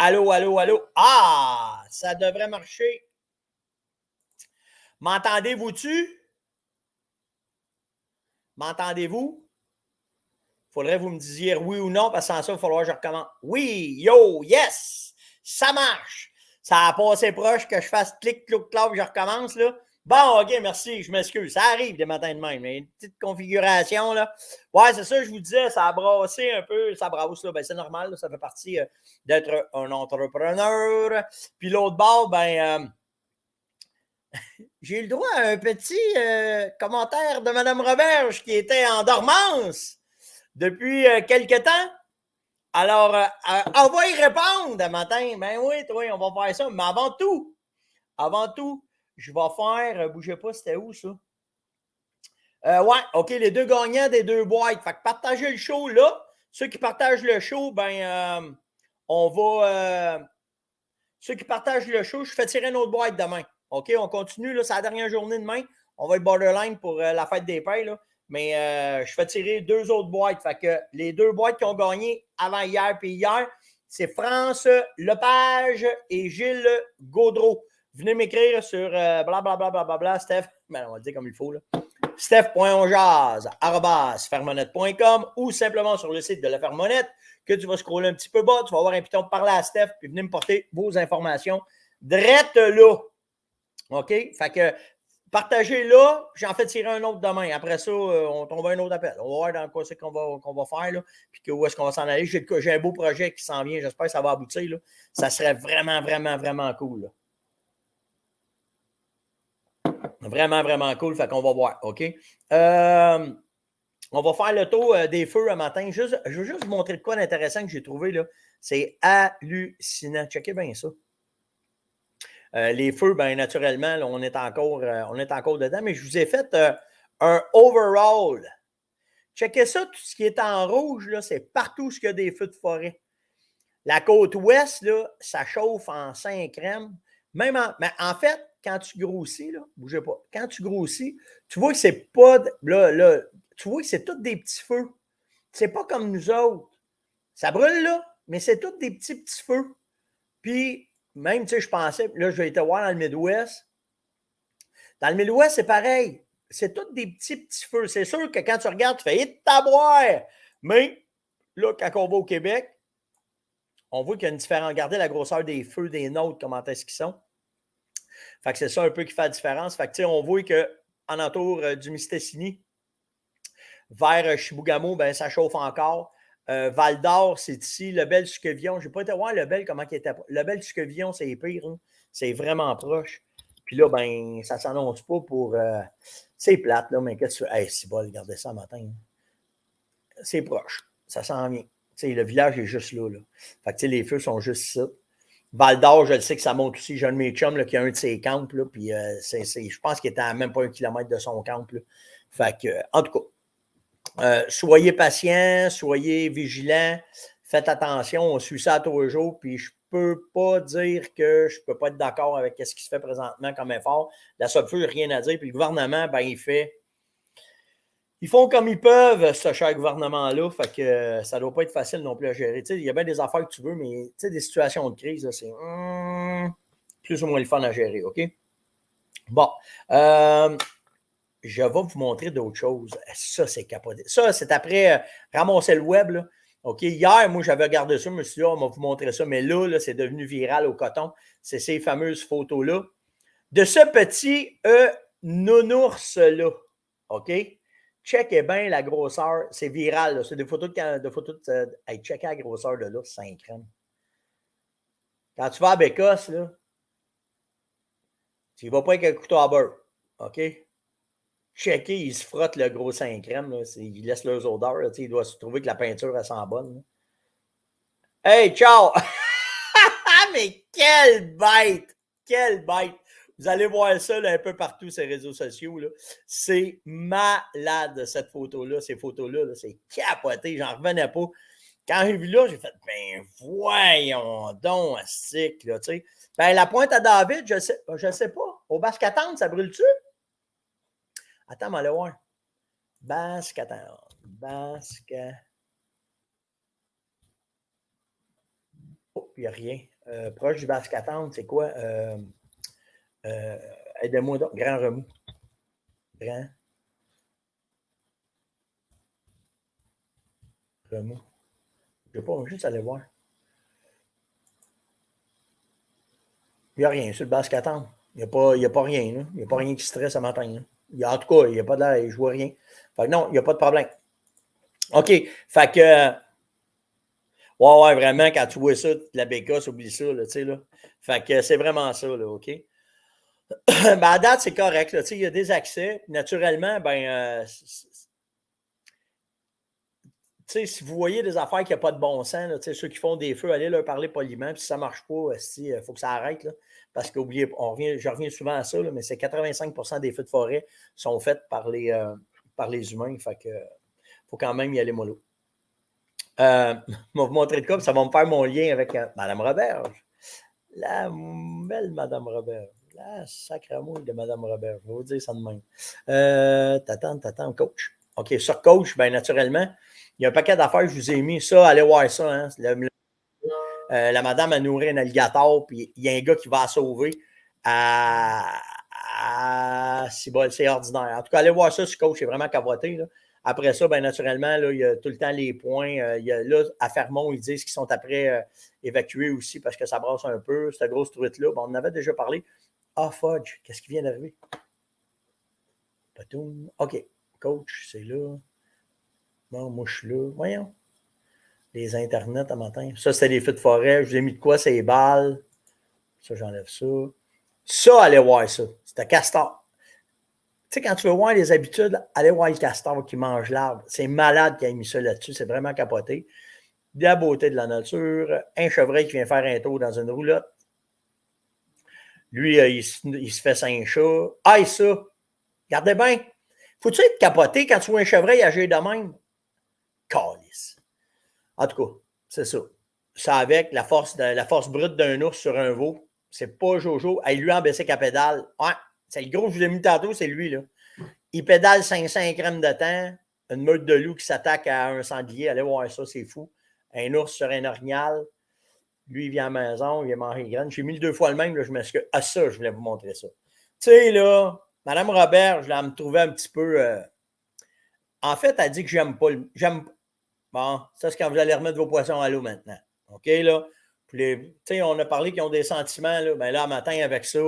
Allô, allô, allô. Ah, ça devrait marcher. M'entendez-vous-tu? M'entendez-vous? Faudrait que vous me disiez oui ou non, parce que sans ça, il va falloir que je recommence. Oui, yo, yes! Ça marche! Ça a passé proche que je fasse clic, clouc, clac, je recommence, là. Bon, OK, merci, je m'excuse. Ça arrive des matins de même, mais une petite configuration, là. Ouais, c'est ça, je vous disais, ça a brassé un peu, ça brasse, là. Ben, c'est normal, là, ça fait partie d'être un entrepreneur. Puis l'autre bord, j'ai eu le droit à un petit commentaire de Mme Roberge qui était en dormance depuis quelque temps. Alors, on va y répondre un matin. Ben oui, toi, on va faire ça. Mais avant tout, je vais faire, bougez pas, c'était où ça? Ouais, OK, les deux gagnants des deux boîtes. Fait que partagez le show là. Ceux qui partagent le show, on va. Ceux qui partagent le show, je fais tirer une autre boîte demain. OK, on continue, là, c'est la dernière journée demain. On va être borderline pour la fête des pères, là. Mais je fais tirer deux autres boîtes. Fait que les deux boîtes qui ont gagné avant hier et hier, c'est France Lepage et Gilles Gaudreau. Venez m'écrire sur blablabla, Steph. Ben, on va le dire comme il faut, là. Steph.onjaz@fermonette.com ou simplement sur le site de la Fermonette que tu vas scroller un petit peu bas, tu vas avoir un piton de parler à Steph puis venez me porter vos informations drette là. OK? Fait que partagez là, j'en fais tirer un autre demain. Après ça, on tombe un autre appel. On va voir dans quoi c'est qu'on va faire, là, puis où est-ce qu'on va s'en aller. J'ai un beau projet qui s'en vient, j'espère que ça va aboutir. Là. Ça serait vraiment, vraiment, vraiment cool. Là. Vraiment, vraiment cool. Fait qu'on va voir. OK? On va faire le tour des feux un matin. Je veux juste vous montrer de quoi d'intéressant que j'ai trouvé. Là. C'est hallucinant. Checkez bien ça. Les feux, bien naturellement, là, on est encore dedans, mais je vous ai fait un overall. Checkez ça, tout ce qui est en rouge, là, c'est partout où il y a des feux de forêt. La côte ouest, là, ça chauffe en 5 crèmes. Mais en fait, quand tu grossis, là, bougez pas, quand tu grossis, tu vois que c'est pas. Là, tu vois que c'est tous des petits feux. C'est pas comme nous autres. Ça brûle là, mais c'est tous des petits feux. Puis, même, tu sais, je pensais, là, je vais été voir dans le Midwest. Dans le Midwest, c'est pareil. C'est tous des petits feux. C'est sûr que quand tu regardes, tu fais « hit taboire ». Mais, là, quand on va au Québec, on voit qu'il y a une différence. Regardez la grosseur des feux des nôtres, comment est-ce qu'ils sont. Fait que c'est ça un peu qui fait la différence. Fait que, tu sais, on voit qu'en entour du Mistassini, vers Chibougamau, ben, ça chauffe encore. Val d'Or, c'est ici. Le Bel-Suquevillon, je n'ai pas été voir le Bel, comment il était. Le Bel-Suquevillon, c'est pire. Hein? C'est vraiment proche. Puis là, ben, ça ne s'annonce pas pour. C'est plate, là, mais qu'est-ce que tu fais? Hey, c'est bon, regardez ça matin. Hein? C'est proche. Ça s'en vient. T'sais, le village est juste là. Là. Fait que les feux sont juste ça. Val d'Or, je le sais que ça monte aussi. J'ai un de mes chums là, qui a un de ses camps. Là, puis je pense qu'il était à même pas 1 kilomètre de son camp. Là. Fait que, en tout cas, soyez patients, soyez vigilants, faites attention, on suit ça à tous les jours, puis je peux pas dire que je peux pas être d'accord avec ce qui se fait présentement comme effort. La SOPFEU, rien à dire, puis le gouvernement, ben, ils font comme ils peuvent, ce cher gouvernement-là, fait que ça doit pas être facile non plus à gérer. Il y a bien des affaires que tu veux, mais des situations de crise, là, c'est plus ou moins le fun à gérer, OK? Bon, je vais vous montrer d'autres choses. Ça, c'est capoté. Ça, c'est après ramasser le web. Là. OK, hier, moi, j'avais regardé ça, je me suis dit, on va vous montrer ça. Mais là, c'est devenu viral au coton. C'est ces fameuses photos-là. De ce petit nounours-là. OK? Checkez bien la grosseur. C'est viral. Là. C'est des photos de hey, checkez la grosseur de l'ours, 5 crèmes. Quand tu vas à Bécosse, là, tu ne vas pas avec un couteau à beurre. OK? Checker, il se frotte le gros 5 crème. Là. Il laisse leurs odeurs. Là, il doit se trouver que la peinture, elle sent bonne. Là. Hey, ciao! Mais quelle bête! Quelle bête! Vous allez voir ça là, un peu partout sur les réseaux sociaux. Là. C'est malade, cette photo-là. Ces photos-là, là, c'est capoté. J'en revenais pas. Quand j'ai vu là, j'ai fait, ben voyons donc, stick, là, tu sais. Ben, la pointe à David, je sais pas. Au Basque-Attendre, ça brûle-tu? Attends, on va aller voir. Basque-Attendre. Oh, il n'y a rien. Proche du basque à tendre, c'est quoi? Aidez-moi donc. Grand remous. Grand remous. Je ne vais pas juste aller voir. Il n'y a rien sur le basque à tendre. Il n'y a pas rien. Là. Il n'y a pas rien qui stresse ce matin. En tout cas, il n'y a pas de l'air, je ne vois rien. Fait que non, il n'y a pas de problème. OK. Fait que. Ouais, vraiment, quand tu vois ça, la bécasse, oublie ça, là, tu sais, là. Fait que c'est vraiment ça, là, OK? Ben, à date, c'est correct, là, tu sais, il y a des accès. Naturellement, ben, tu sais, si vous voyez des affaires qui n'ont pas de bon sens, là, tu sais, ceux qui font des feux, allez leur parler poliment, puis si ça ne marche pas, il faut que ça arrête, là, parce qu'oubliez, je reviens souvent à ça, là, mais c'est 85% des feux de forêt sont faits par les humains, fait que faut quand même y aller mollo. Je vais vous montrer de quoi, ça va me faire mon lien avec Mme Roberge. La belle Mme Roberge. La sacramouille de Mme Roberge. Je vais vous dire ça de même. T'attends, coach. OK, sur coach, bien naturellement, il y a un paquet d'affaires que je vous ai mis. Ça, allez voir ça. Hein. La madame a nourri un alligator, puis il y a un gars qui va la sauver. C'est ordinaire. En tout cas, allez voir ça sur coach, c'est vraiment cavoté. Là. Après ça, bien naturellement, là, il y a tout le temps les points. Là, à Fermont, ils disent qu'ils sont après évacués aussi parce que ça brasse un peu. Cette grosse truite-là, on en avait déjà parlé. Ah, fudge, qu'est-ce qui vient d'arriver? OK, coach, c'est là. Bon, moi, je suis là. Voyons. Les internets à matin. Ça, c'était les feux de forêt. Je vous ai mis de quoi? C'est les balles. Ça, j'enlève ça. Ça, allez voir ça. C'était castor. Tu sais, quand tu veux voir les habitudes, allez voir le castor qui mange l'arbre. C'est malade qu'il ait mis ça là-dessus. C'est vraiment capoté. De la beauté de la nature. Un chevreuil qui vient faire un tour dans une roulotte. Lui, il se fait 5 chats. Aïe, ça! Regardez bien. Faut-tu être capoté quand tu vois un chevreuil agir de même? Calice. En tout cas, c'est ça. Ça avec la force brute d'un ours sur un veau. C'est pas Jojo. Il lui a baissé qu'à pédale. Ouais, c'est le gros que je vous ai mis tantôt, c'est lui, là. Il pédale 500 grammes de temps. Une meute de loup qui s'attaque à un sanglier. Allez voir ça, c'est fou. Un ours sur un orignal. Lui, il vient à la maison, il vient manger les graines. J'ai mis 2 fois le même, là, je m'excuse. Ah, ça, je voulais vous montrer ça. Tu sais, là, Mme Robert, je l'ai trouvé un petit peu. En fait, elle dit que j'aime pas le. Bon, ça, c'est quand vous allez remettre vos poissons à l'eau maintenant. OK, là? Tu sais, on a parlé qu'ils ont des sentiments, là. Ben là, matin, avec ça,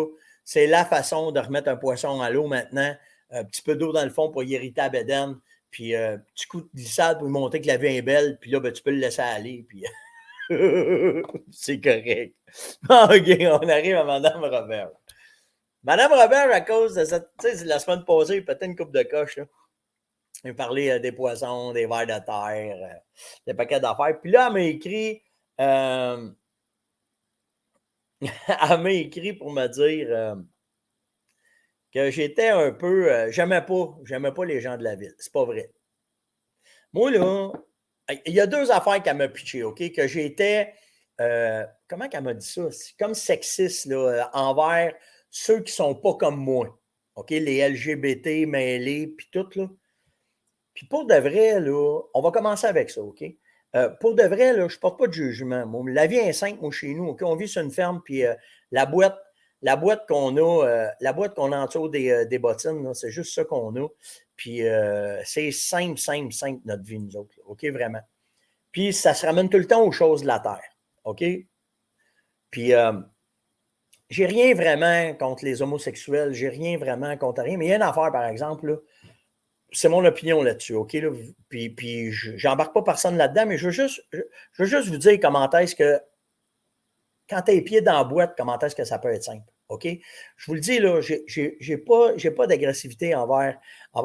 c'est la façon de remettre un poisson à l'eau maintenant. Un petit peu d'eau dans le fond pour y irriter la bédaine. Puis, petit coup de glissade pour lui montrer que la vie est belle. Puis là, ben, tu peux le laisser aller. Puis, c'est correct. OK, on arrive à Mme Robert. Mme Robert, à cause de cette. Tu sais, la semaine passée, il pétait une coupe de coche, là. Il parlait des poissons, des vers de terre, des paquets d'affaires. Puis là, elle m'a écrit. Elle m'a écrit pour me dire que j'étais un peu. J'aimais pas les gens de la ville. C'est pas vrai. Moi, là, il y a 2 affaires qu'elle m'a pitché, OK? Que j'étais. Comment qu'elle m'a dit ça? C'est comme sexiste, là, envers ceux qui sont pas comme moi. OK? Les LGBT mêlés, puis tout, là. Puis pour de vrai, là, on va commencer avec ça, OK? Pour de vrai, là, je ne porte pas de jugement. Moi, la vie est simple, moi, chez nous. OK? On vit sur une ferme, puis la boîte qu'on a en dessous des bottines, là, c'est juste ça qu'on a. Puis c'est simple, notre vie, nous autres. Là, OK? Vraiment. Puis ça se ramène tout le temps aux choses de la terre. OK? Puis j'ai rien vraiment contre les homosexuels. J'ai rien vraiment contre rien. Mais il y a une affaire, par exemple, là. C'est mon opinion là-dessus, OK? Là? Puis j'embarque pas personne là-dedans, mais je veux juste vous dire comment est-ce que, quand tu as les pieds dans la boîte, comment est-ce que ça peut être simple, OK? Je vous le dis, là, j'ai pas d'agressivité envers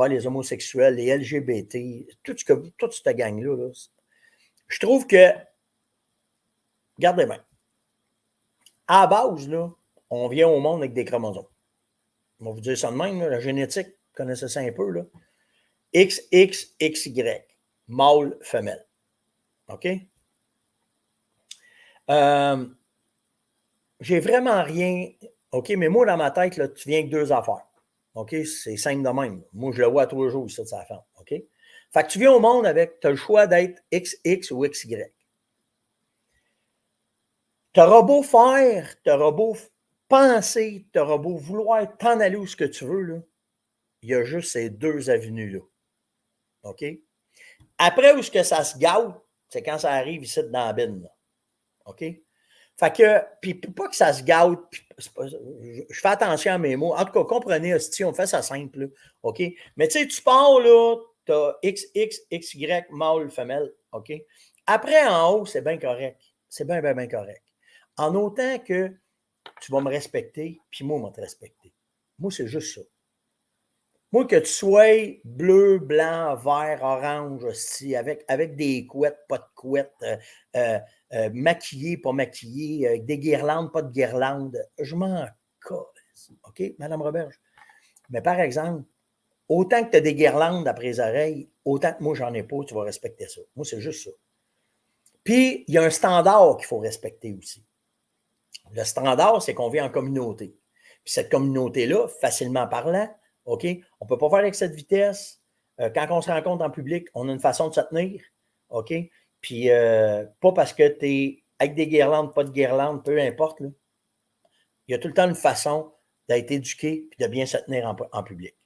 les homosexuels, les LGBT, toute cette gang-là. Là. Je trouve que, regardez bien, à la base, là, on vient au monde avec des chromosomes. On va vous dire ça de même, là, la génétique, vous connaissez ça un peu, là. XXXY, mâle, femelle. OK? J'ai vraiment rien. OK, mais moi, dans ma tête, là, tu viens avec 2 affaires. OK? C'est simple de même. Moi, je le vois à tous les jours, ça, de sa femme. OK? Fait que tu viens au monde avec, tu as le choix d'être XX ou XY. t'auras beau faire, t'auras beau penser, t'auras beau vouloir t'en aller où ce que tu veux, là, il y a juste ces deux avenues-là. OK? Après, où est-ce que ça se gâte, c'est quand ça arrive ici dans la bine. Là. OK? Fait que, puis pas que ça se gâte, je fais attention à mes mots. En tout cas, comprenez, hostie, on fait ça simple, là, OK? Mais tu sais, tu pars, là, tu as X, XY, mâle, femelle, OK? Après, en haut, c'est bien correct. C'est bien, bien, bien correct. En autant que tu vas me respecter, puis moi, je vais te respecter. Moi, c'est juste ça. Moi, que tu sois bleu, blanc, vert, orange, aussi, avec des couettes, pas de couettes, maquillé, pas maquillé, avec des guirlandes, pas de guirlandes, je m'en casse. OK, Madame Roberge? Mais par exemple, autant que tu as des guirlandes après les oreilles, autant que moi, j'en ai pas, tu vas respecter ça. Moi, c'est juste ça. Puis, il y a un standard qu'il faut respecter aussi. Le standard, c'est qu'on vit en communauté. Puis cette communauté-là, facilement parlant, OK, on ne peut pas faire avec cette vitesse. Quand on se rencontre en public, on a une façon de se tenir. OK? Puis pas parce que tu es avec des guirlandes, pas de guirlandes, peu importe. Là. Il y a tout le temps une façon d'être éduqué et de bien se tenir en public.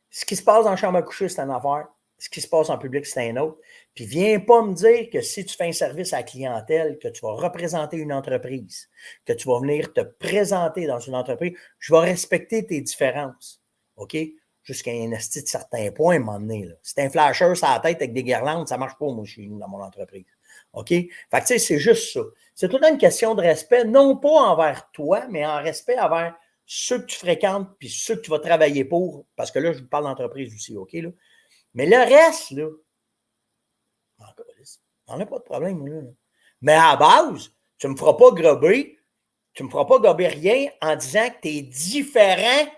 Ce qui se passe dans la chambre à coucher, c'est une affaire. Ce qui se passe en public, c'est un autre. Puis viens pas me dire que si tu fais un service à la clientèle, que tu vas représenter une entreprise, que tu vas venir te présenter dans une entreprise, je vais respecter tes différences. OK? Jusqu'à un esti de certains points, à un moment donné. Là. Si t'es un flasher sur la tête avec des guirlandes, ça ne marche pas, moi, chez nous, dans mon entreprise. OK? Fait que, tu sais, c'est juste ça. C'est tout le temps une question de respect, non pas envers toi, mais en respect envers ceux que tu fréquentes puis ceux que tu vas travailler pour, parce que là, je vous parle d'entreprise aussi, OK? Là? Mais le reste, là, on n'a pas de problème, là. Mais à la base, tu ne me feras pas gober, tu ne me feras pas gober rien en disant que tu es différent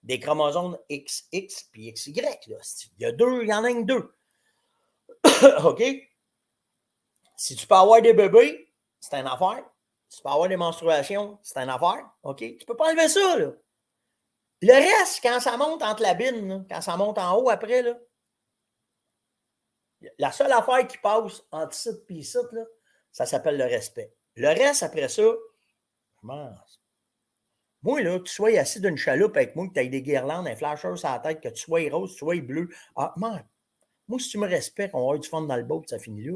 des chromosomes XX et XY. Là. Il y a deux, il y en a que deux. OK? Si tu peux avoir des bébés, c'est une affaire. Si tu peux avoir des menstruations, c'est une affaire. OK? Tu ne peux pas enlever ça, là. Le reste, quand ça monte entre la bine, là, quand ça monte en haut après, là, la seule affaire qui passe entre ici et ici, là, ça s'appelle le respect. Le reste, après ça, je mange. Moi, là, que tu sois assis d'une chaloupe avec moi, que tu aies des guirlandes, un flasheur sur la tête, que tu sois rose, que tu sois bleu. Ah, man, moi, si tu me respectes, on va avoir du fun dans le boat, ça finit là.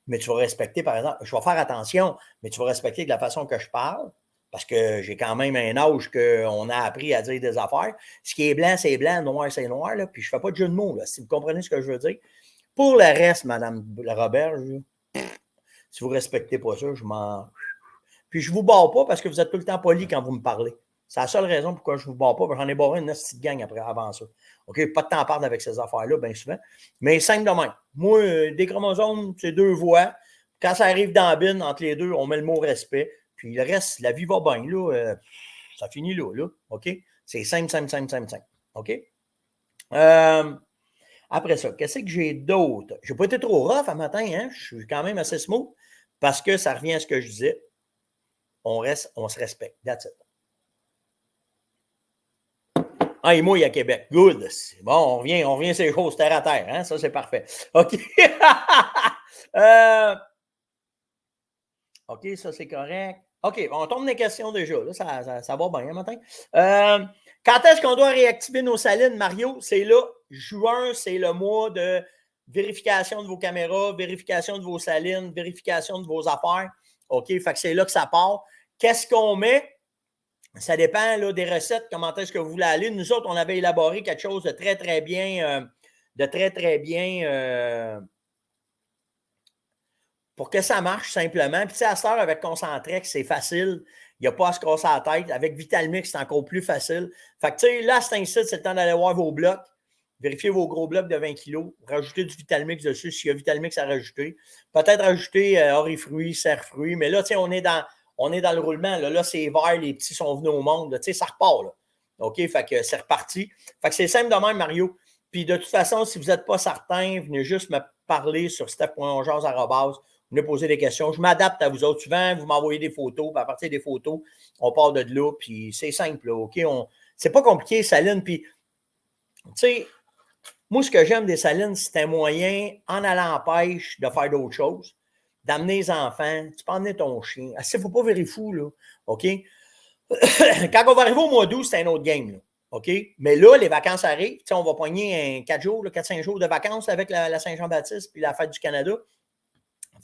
Mais tu vas respecter, par exemple, je vais faire attention, mais tu vas respecter de la façon que je parle, parce que j'ai quand même un âge qu'on a appris à dire des affaires. Ce qui est blanc, c'est blanc, noir, c'est noir, là, puis je ne fais pas de jeu de mots, là, si vous comprenez ce que je veux dire. Pour le reste, Mme Robert, si vous ne respectez pas ça, je m'en... Puis je ne vous barre pas parce que vous êtes tout le temps poli quand vous me parlez. C'est la seule raison pourquoi je ne vous barre pas. J'en ai barré une petite gang avant ça. OK? Pas de temps à perdre avec ces affaires-là, bien souvent. Mais simple de même. Moi, des chromosomes, c'est deux voix. Quand ça arrive dans la bine, entre les deux, on met le mot respect. Puis le reste, la vie va bien. Là, ça finit là. OK? C'est simple. OK? Après ça, qu'est-ce que j'ai d'autre? Je n'ai pas été trop rough à matin, hein? Je suis quand même assez smooth parce que ça revient à ce que je disais. On se respecte. That's it. Ah, il mouille à Québec. Good. Bon, on revient sur les choses terre à terre. Hein? Ça, c'est parfait. OK. OK, ça, c'est correct. OK, on tombe dans les questions déjà. Là, ça va bien, matin. Quand est-ce qu'on doit réactiver nos salines, Mario? C'est là. Juin, c'est le mois de vérification de vos caméras, vérification de vos salines, vérification de vos affaires. OK, fait que c'est là que ça part. Qu'est-ce qu'on met? Ça dépend là, des recettes, comment est-ce que vous voulez aller. Nous autres, on avait élaboré quelque chose de très, très bien, pour que ça marche simplement. Puis, tu sais, à cette heure, avec Concentrex, c'est facile. Il n'y a pas à se casser la tête. Avec Vitalmix, c'est encore plus facile. Fait que, tu sais, là, c'est ainsi, c'est le temps d'aller voir vos blocs. Vérifiez vos gros blocs de 20 kg. Rajoutez du Vitalmix dessus s'il y a Vitalmix à rajouter. Peut-être rajouter orifruits, serre-fruits. Mais là, tu sais, on est dans le roulement. Là c'est vert, les petits sont venus au monde. Tu sais, ça repart. Là. OK? Fait que c'est reparti. Fait que c'est simple de même, Mario. Puis de toute façon, si vous n'êtes pas certain, venez juste me parler sur steph.onjaz@. Venez poser des questions. Je m'adapte à vous autres. Souvent, vous m'envoyez des photos. Puis à partir des photos, on part de là. Puis c'est simple. Là, OK? C'est pas compliqué, saline. Puis, tu sais, moi, ce que j'aime des salines, c'est un moyen, en allant en pêche, de faire d'autres choses. d'amener les enfants, tu peux emmener ton chien. Il ne faut pas virer fou, là. OK? Quand on va arriver au mois d'août, c'est un autre game, là. OK? Mais là, les vacances arrivent. On va pogner 4 jours, 4-5 jours de vacances avec la Saint-Jean-Baptiste puis la Fête du Canada.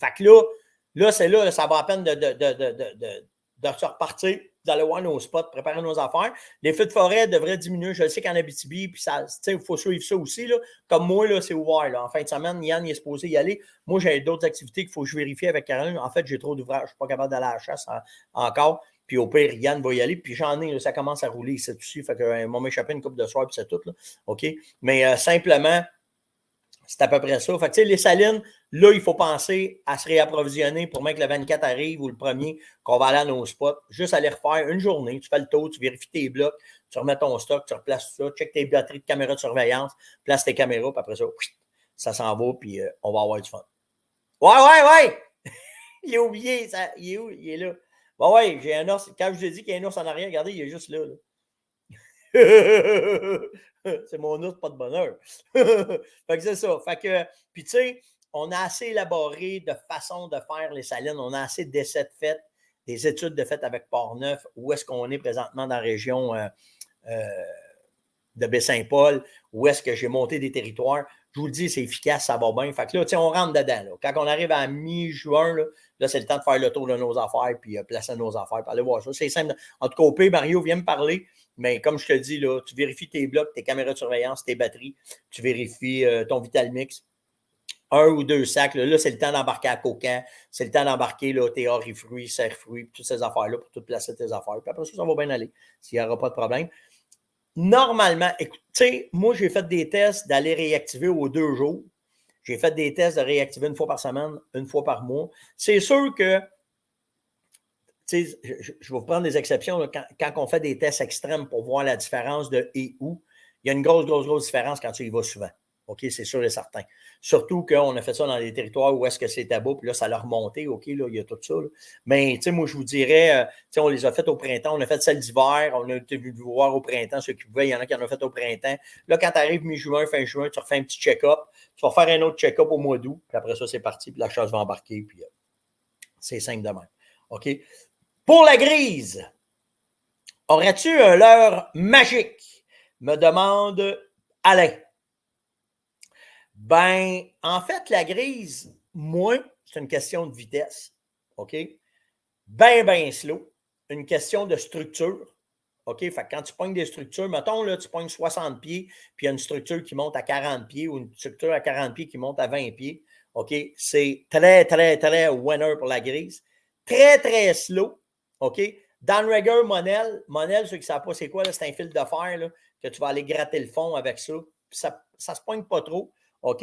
Fait que là, c'est là, ça va à peine de se repartir, d'aller voir nos spots, préparer nos affaires. Les feux de forêt devraient diminuer. Je sais qu'en Abitibi, puis il faut suivre ça aussi. Là. Comme moi, là, c'est ouvert. Là. En fin de semaine, Yann il est supposé y aller. Moi, j'ai d'autres activités qu'il faut que je vérifie avec Caroline. En fait, j'ai trop d'ouvrages. Je ne suis pas capable d'aller à la chasse encore. Puis au pire, Yann va y aller. Puis j'en ai, là, ça commence à rouler ici dessus. Fait que moi, m'échapper une couple de soir, puis c'est tout. Là. OK? Mais simplement, c'est à peu près ça. Fait que, les salines, là, il faut penser à se réapprovisionner pour même que le 24 arrive ou le premier, qu'on va aller à nos spots. Juste aller refaire une journée. Tu fais le tour, tu vérifies tes blocs, tu remets ton stock, tu replaces tout ça, check tes batteries de caméras de surveillance, place tes caméras, puis après ça s'en va, puis on va avoir du fun. Ouais! Il a oublié, ça. Il est où? Il est là. Bon, ouais, j'ai un ours. Quand je vous ai dit qu'il y a un ours en arrière, regardez, il est juste là. C'est mon ours, pas de bonheur. Fait que c'est ça. Fait que, puis tu sais, on a assez élaboré de façon de faire les salines. On a assez d'essais de fait, des études de fait avec Port-Neuf, où est-ce qu'on est présentement dans la région de Baie-Saint-Paul, où est-ce que j'ai monté des territoires. Je vous le dis, c'est efficace, ça va bien. Fait que là, on rentre dedans. Là. Quand on arrive à mi-juin, là, c'est le temps de faire le tour de nos affaires, puis placer nos affaires, puis aller voir ça. C'est simple. En tout cas, au pire, Mario vient me parler, mais comme je te dis, là, tu vérifies tes blocs, tes caméras de surveillance, tes batteries, tu vérifies ton Vitalmix, 1 ou 2 sacs. Là, c'est le temps d'embarquer à Cocan, c'est le temps d'embarquer là, tes fruits, serre-fruits, toutes ces affaires-là pour tout placer tes affaires. Puis après ça va bien aller, s'il n'y aura pas de problème. Normalement, écoutez, moi, j'ai fait des tests d'aller réactiver aux 2 jours. J'ai fait des tests de réactiver une fois par semaine, une fois par mois. C'est sûr que, je vais vous prendre des exceptions. Là, quand on fait des tests extrêmes pour voir la différence de et où, il y a une grosse différence quand tu y vas souvent. OK, c'est sûr et certain. Surtout qu'on a fait ça dans des territoires où est-ce que c'est tabou, puis là, ça l'a remonté. OK, là, il y a tout ça. Là. Mais, moi, je vous dirais, on les a fait au printemps. On a fait celle d'hiver. On a été vu voir au printemps ceux qui pouvaient. Il y en a qui en ont fait au printemps. Là, quand tu arrives mi-juin, fin juin, tu refais un petit check-up. Tu vas faire un autre check-up au mois d'août. Puis après ça, c'est parti. Puis la chasse va embarquer. Puis c'est simple de même. OK? Pour la grise, aurais-tu un leurre magique? Me demande Alain. Ben, en fait, la grise, moi, c'est une question de vitesse. OK? Ben slow. Une question de structure. OK? Fait que quand tu pognes des structures, mettons, là, tu pognes 60 pieds, puis il y a une structure qui monte à 40 pieds ou une structure à 40 pieds qui monte à 20 pieds. OK? C'est très winner pour la grise. Très slow. OK? Downrigger, Monel, ceux qui ne savent pas c'est quoi, c'est un fil de fer là, que tu vas aller gratter le fond avec ça. Puis ça ne se pointe pas trop. OK?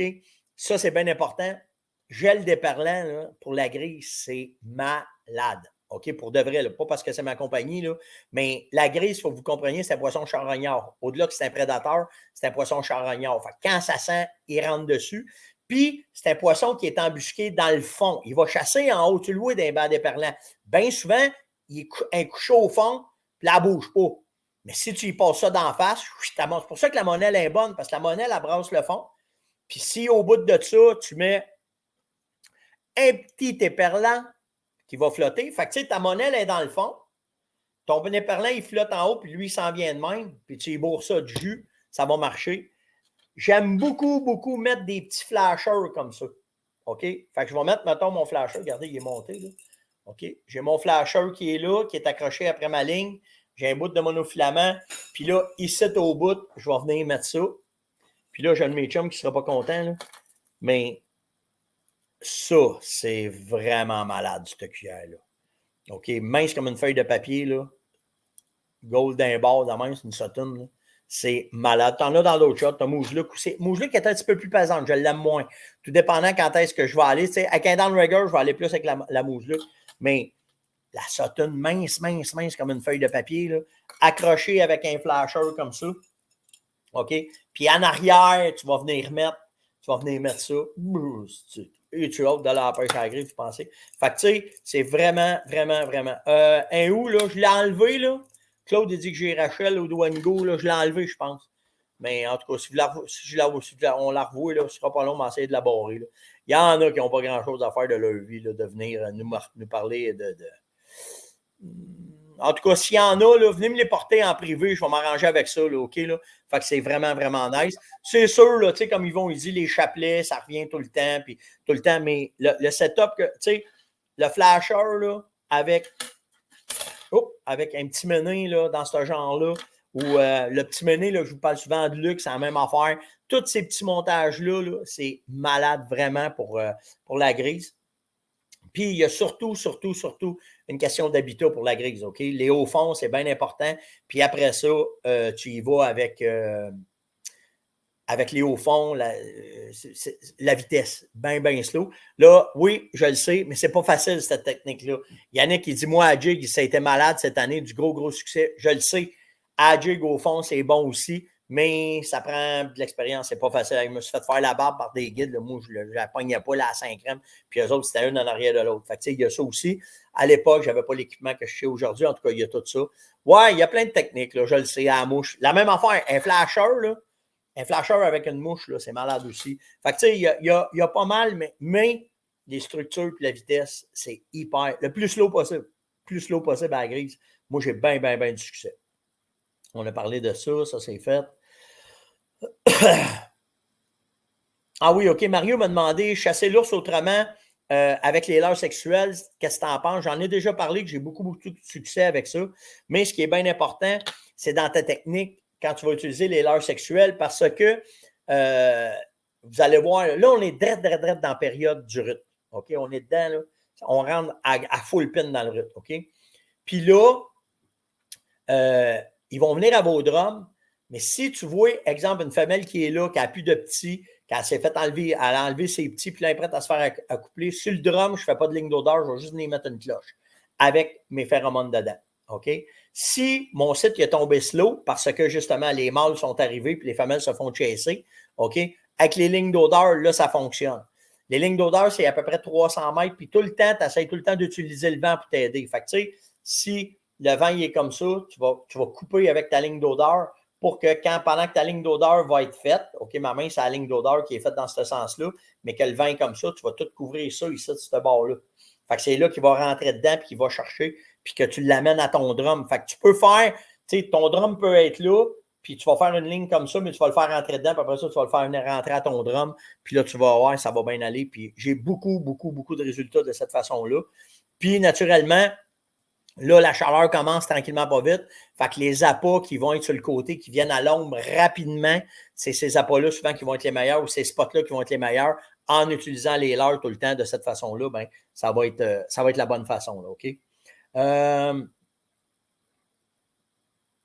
Ça, c'est bien important. Gel déperlant là, pour la grise, c'est malade. OK? Pour de vrai, là, pas parce que c'est ma compagnie, là, mais la grise, il faut que vous compreniez, c'est un poisson charognard. Au-delà que c'est un prédateur, c'est un poisson charognard. Fait que quand ça sent, il rentre dessus. Puis, c'est un poisson qui est embusqué dans le fond. Il va chasser en haut, tu le vois, d'un banc déperlant. Bien souvent, il est un couché au fond, puis là, elle ne bouge pas. Mais si tu y passes ça d'en face, c'est pour ça que la monnaie est bonne, parce que la monnaie, elle brasse le fond. Puis si au bout de ça, tu mets un petit éperlant qui va flotter, fait que tu sais, ta monnaie elle est dans le fond, ton éperlant, il flotte en haut, puis lui, il s'en vient de même, puis tu y bourres ça de jus, ça va marcher. J'aime beaucoup mettre des petits flashers comme ça. OK? Fait que je vais mettre, mettons, mon flasher. Regardez, il est monté, là. OK? J'ai mon flasher qui est là, qui est accroché après ma ligne. J'ai un bout de monofilament. Puis là, ici, au bout, je vais venir mettre ça. Puis là, j'ai un de mes chums qui ne sera pas content, là. Mais ça, c'est vraiment malade, cette cuillère-là. OK? Mince comme une feuille de papier, là. Gold d'un bord, de même, c'est une sottine, là. C'est malade. T'en as dans d'autres shots. T'as Mougelook aussi. Mougelook est un petit peu plus pesante. Je l'aime moins. Tout dépendant quand est-ce que je vais aller. T'sais, avec un downrigger, je vais aller plus avec la Mougelook. Mais la sottine mince comme une feuille de papier, là, accrochée avec un flasher comme ça. OK? Puis en arrière, tu vas venir mettre ça. Et tu as hâte d'aller à la pêche à la grille, tu pensais. Fait que tu sais, c'est vraiment. Un où, là, je l'ai enlevé, là. Claude a dit que j'ai Rachel au Douanigo, là, je l'ai enlevé, je pense. Mais en tout cas, on la revoit, là, ce ne sera pas long, on va essayer de la barrer. Là. Il y en a qui n'ont pas grand-chose à faire de leur vie, là, de venir nous parler de. En tout cas, s'il y en a, là, venez me les porter en privé, je vais m'arranger avec ça, là, OK? Là? Fait que c'est vraiment, vraiment nice. C'est sûr, là, tu sais, comme ils disent, les chapelets, ça revient tout le temps, mais le setup, tu sais, le flasher, là, avec un petit mené, là, dans ce genre-là, ou le petit mené, là, je vous parle souvent de luxe, c'est la même affaire. Tous ces petits montages-là, là, c'est malade vraiment pour la grise. Puis, il y a surtout une question d'habitat pour la grise, OK? Les hauts fonds, c'est bien important. Puis après ça, tu y vas avec les hauts fonds, la vitesse, bien slow. Là, oui, je le sais, mais c'est pas facile, cette technique-là. Yannick, il dit, moi, à Jig, ça a été malade cette année, du gros succès. Je le sais. À Jig, au fond, c'est bon aussi, mais ça prend de l'expérience. C'est pas facile. Je me suis fait faire la barbe par des guides. Là. Moi, je ne la pognais pas là, à 5 grammes. Puis eux autres, c'était une en arrière de l'autre. Fait que, il y a ça aussi. À l'époque, je n'avais pas l'équipement que je sais aujourd'hui. En tout cas, il y a tout ça. Ouais, il y a plein de techniques. Là, je le sais, à la mouche. La même affaire, un flasher, là. Un flasher avec une mouche, là, c'est malade aussi. Fait que, tu sais, il y a pas mal, mais les structures et la vitesse, c'est hyper. Le plus slow possible. Plus slow possible à la grise. Moi, j'ai bien du succès. On a parlé de ça, ça c'est fait. Ah oui, OK. Mario m'a demandé chasser l'ours autrement avec les leurres sexuelles. Qu'est-ce que tu en penses? J'en ai déjà parlé, que j'ai beaucoup de succès avec ça. Mais ce qui est bien important, c'est dans ta technique quand tu vas utiliser les leurres sexuelles parce que vous allez voir, là, on est drette dans la période du rut. OK? On est dedans, là. On rentre à full pin dans le rut. OK? Puis là, ils vont venir à vos drums, mais si tu vois, exemple, une femelle qui est là, qui n'a plus de petits, qui s'est fait enlever, elle a enlevé ses petits, puis là, elle est prête à se faire accoupler, sur le drum, je ne fais pas de ligne d'odeur, je vais juste venir mettre une cloche avec mes phéromones dedans. OK? Si mon site est tombé slow, parce que justement, les mâles sont arrivés, puis les femelles se font chasser, OK? Avec les lignes d'odeur, là, ça fonctionne. Les lignes d'odeur, c'est à peu près 300 mètres, puis tout le temps, tu essaies tout le temps d'utiliser le vent pour t'aider. Fait que, tu sais, si le vent il est comme ça, tu vas couper avec ta ligne d'odeur pour que pendant que ta ligne d'odeur va être faite, OK, ma main, c'est la ligne d'odeur qui est faite dans ce sens-là, mais que le vent est comme ça, tu vas tout couvrir ça ici, de ce bord-là. Fait que c'est là qu'il va rentrer dedans, puis qu'il va chercher, puis que tu l'amènes à ton drum. Fait que tu peux faire, tu sais, ton drum peut être là, puis tu vas faire une ligne comme ça, mais tu vas le faire rentrer dedans, puis après ça, tu vas le faire rentrer à ton drum, puis là, tu vas voir, ça va bien aller. Puis j'ai beaucoup de résultats de cette façon-là. Puis naturellement, là, la chaleur commence tranquillement pas vite. Fait que les appâts qui vont être sur le côté, qui viennent à l'ombre rapidement, c'est ces appâts-là souvent qui vont être les meilleurs ou ces spots-là qui vont être les meilleurs en utilisant les leurres tout le temps de cette façon-là. Ben, ça va être la bonne façon. Là, OK?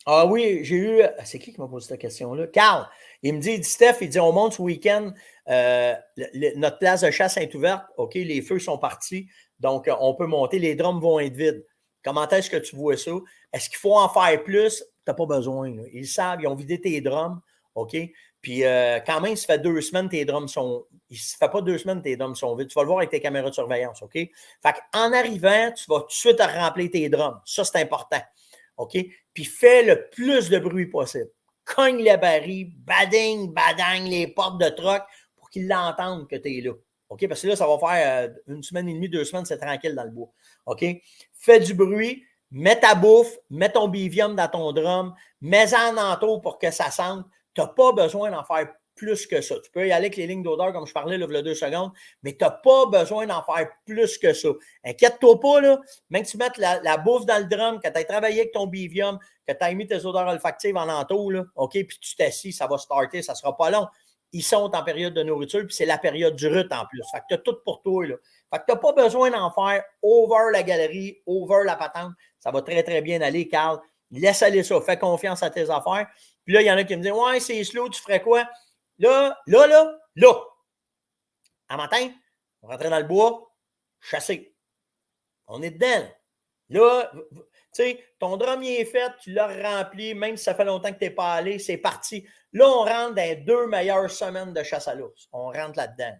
Ah oui, j'ai eu. C'est qui m'a posé cette question-là? Carl. Il me dit, Steph, il dit on monte ce week-end. Notre place de chasse est ouverte. OK, les feux sont partis. Donc, on peut monter. Les drums vont être vides. Comment est-ce que tu vois ça? Est-ce qu'il faut en faire plus? Tu n'as pas besoin. Là. Ils savent, ils ont vidé tes drums. OK? Puis, quand même, ça fait 2 semaines, tes drums sont. Il ne se fait pas 2 semaines, tes drums sont vides. Tu vas le voir avec tes caméras de surveillance. OK? Fait qu'en arrivant, tu vas tout de suite remplir tes drums. Ça, c'est important. OK? Puis fais le plus de bruit possible. Cogne les barils, bading, les portes de truck pour qu'ils l'entendent que tu es là. OK? Parce que là, ça va faire 1 semaine et demie, 2 semaines, c'est tranquille dans le bois. OK? Fais du bruit, mets ta bouffe, mets ton bivium dans ton drum, mets-en en entour pour que ça sente. Tu n'as pas besoin d'en faire plus que ça. Tu peux y aller avec les lignes d'odeur, comme je parlais là, il y a 2 secondes, mais tu n'as pas besoin d'en faire plus que ça. Inquiète-toi pas, là, même que tu mettes la bouffe dans le drum, que tu aies travaillé avec ton bivium, que tu aies mis tes odeurs olfactives en entour, là, OK, puis tu t'assis, ça va starter, ça ne sera pas long. Ils sont en période de nourriture, puis c'est la période du rut en plus. Fait que tu as tout pour toi, là. Fait que tu n'as pas besoin d'en faire over la galerie, over la patente. Ça va très, très bien aller, Carl. Laisse aller ça. Fais confiance à tes affaires. Puis là, il y en a qui me disent, ouais, c'est slow, tu ferais quoi? Là. À matin, on rentrait dans le bois, chasser. On est dedans. Là, tu sais, ton drum il est fait, tu l'as rempli, même si ça fait longtemps que tu n'es pas allé, c'est parti. Là, on rentre dans les 2 meilleures semaines de chasse à l'ours. On rentre là-dedans.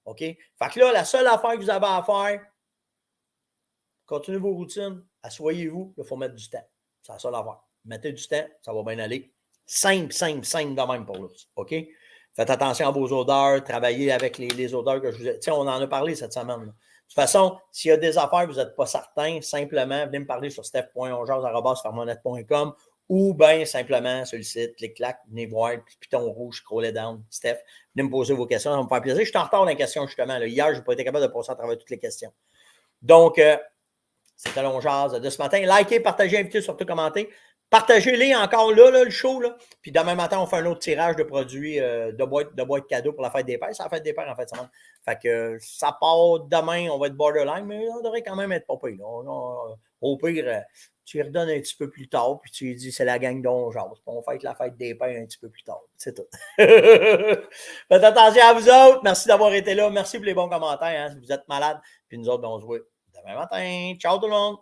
OK? Fait que là, la seule affaire que vous avez à faire, continuez vos routines, asseyez-vous, il faut mettre du temps. C'est la seule affaire. Mettez du temps, ça va bien aller. Simple de même pour l'ours. OK? Faites attention à vos odeurs, travaillez avec les odeurs que je vous ai. Tu sais, on en a parlé cette semaine. Là. De toute façon, s'il y a des affaires, vous n'êtes pas certain, simplement, venez me parler sur steph.onjaz@farmonette.com ou bien simplement sur le site, clic-clac, venez voir, piton rouge, scrollez down, Steph, venez me poser vos questions, ça va me faire plaisir. Je suis en retard dans les questions, justement. Là. Hier, je n'ai pas été capable de passer à travers toutes les questions. Donc, c'était l'Onjaz de ce matin. Likez, partagez, invitez, surtout commentez. Partagez-les encore là, le show. Là. Puis demain matin, on fait un autre tirage de produits de boîtes cadeaux pour la fête des pères. C'est la fête des pères en fait. Fait que ça part demain, on va être borderline, mais on devrait quand même être pas pire. Au pire, tu lui redonnes un petit peu plus tard, puis tu lui dis c'est la gang d'Onjaz. On fête la fête des pères un petit peu plus tard. C'est tout. Faites attention à vous autres. Merci d'avoir été là. Merci pour les bons commentaires. Hein. Si vous êtes malades, puis nous autres, on se voit demain matin. Ciao tout le monde!